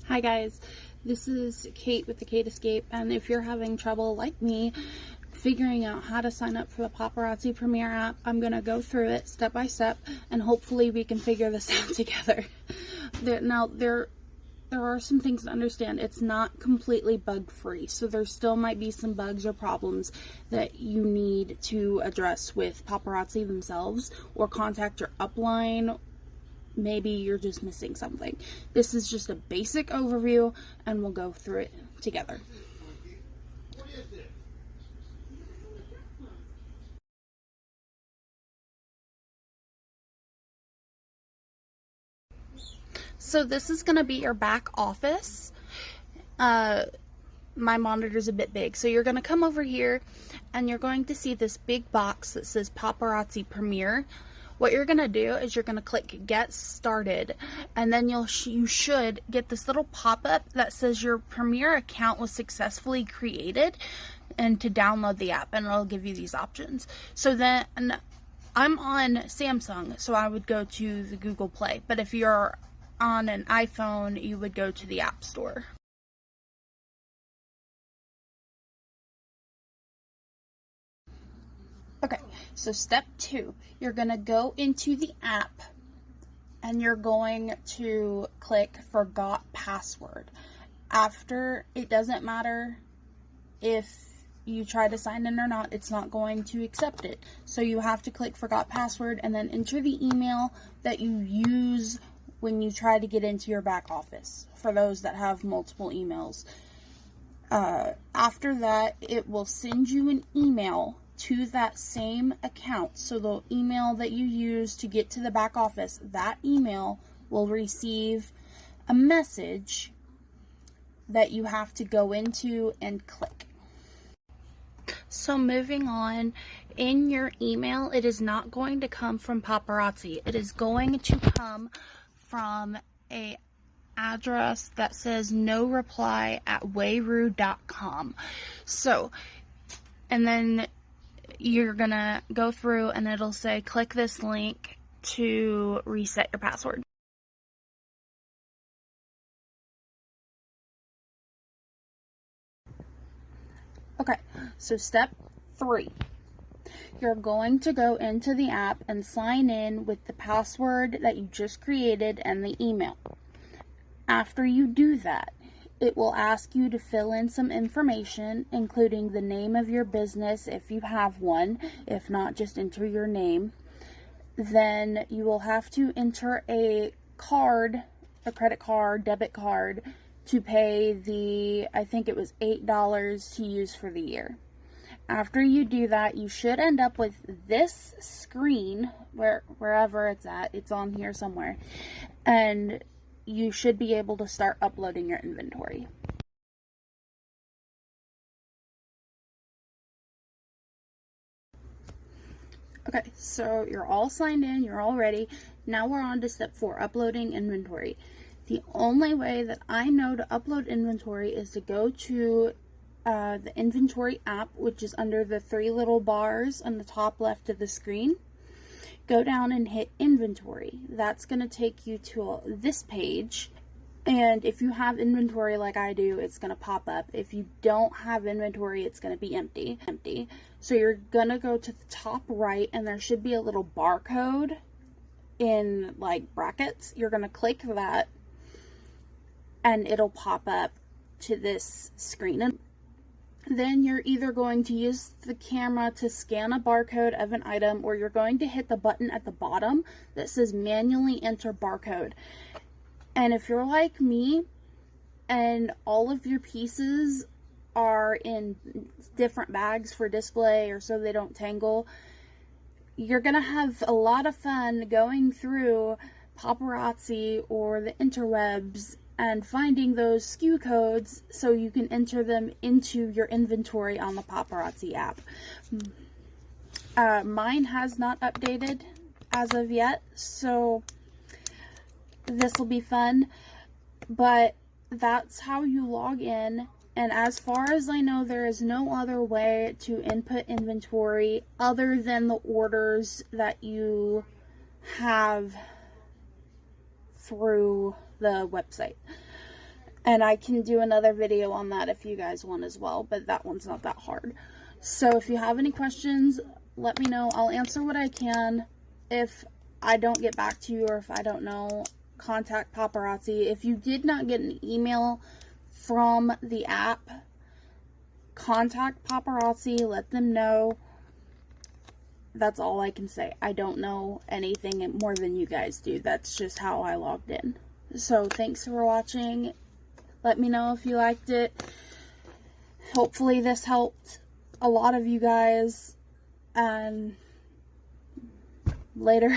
Hi guys, this is Kate with the Kate Escape, and if you're having trouble like me figuring out how to sign up for the Paparazzi Premiere app, I'm going to go through it step by step and hopefully we can figure this out together. There are some things to understand. It's not completely bug free, so there still might be some bugs or problems that you need to address with Paparazzi themselves or contact your upline. Maybe you're just missing something. This is just a basic overview and we'll go through it together. So this is going to be your back office. My monitor's a bit big, so you're going to come over here and you're going to see this big box that says Paparazzi Premiere. What you're going to do is you're going to click Get Started, and then you should get this little pop-up that says your Premiere account was successfully created and to download the app, and it'll give you these options. So then I'm on Samsung, so I would go to the Google Play, but if you're on an iPhone, you would go to the App Store. Okay, so step 2, you're going to go into the app and you're going to click Forgot Password. After, it doesn't matter if you try to sign in or not, it's not going to accept it. So you have to click Forgot Password and then enter the email that you use when you try to get into your back office, for those that have multiple emails. After that, it will send you an email to that same account. So the email that you use to get to the back office, that email will receive a message that you have to go into and click. So moving on, in your email, it is not going to come from Paparazzi. It is going to come from a address that says no reply at wayru.com. So, and then you're gonna go through and it'll say click this link to reset your password. Okay, so step 3. You're going to go into the app and sign in with the password that you just created and the email. After you do that, it will ask you to fill in some information, including the name of your business if you have one. If not, just enter your name. Then you will have to enter a card, a credit card, debit card, to pay the, I think it was $8 to use for the year. After you do that, you should end up with this screen, wherever it's at. It's on here somewhere. And you should be able to start uploading your inventory. Okay, so you're all signed in, you're all ready. Now we're on to step 4, uploading inventory. The only way that I know to upload inventory is to go to the inventory app, which is under the 3 little bars on the top left of the screen. Go down and hit inventory. That's going to take you to this page. And if you have inventory like I do, it's going to pop up. If you don't have inventory, it's going to be empty. So you're going to go to the top right and there should be a little barcode in like brackets. You're going to click that and it'll pop up to this screen. And then you're either going to use the camera to scan a barcode of an item, or you're going to hit the button at the bottom that says manually enter barcode. And if you're like me and all of your pieces are in different bags for display or so they don't tangle, you're gonna have a lot of fun going through Paparazzi or the interwebs and finding those SKU codes so you can enter them into your inventory on the Paparazzi app. Mine has not updated as of yet, so this will be fun, but that's how you log in. And as far as I know, there is no other way to input inventory other than the orders that you have through the website. And I can do another video on that if you guys want as well, but that one's not that hard. So if you have any questions, let me know. I'll answer what I can. If I don't get back to you or if I don't know, contact Paparazzi. If you did not get an email from the app, contact Paparazzi, let them know. That's all I can say. I don't know anything more than you guys do. That's just how I logged in. So thanks for watching. Let me know if you liked it. Hopefully this helped a lot of you guys. And later.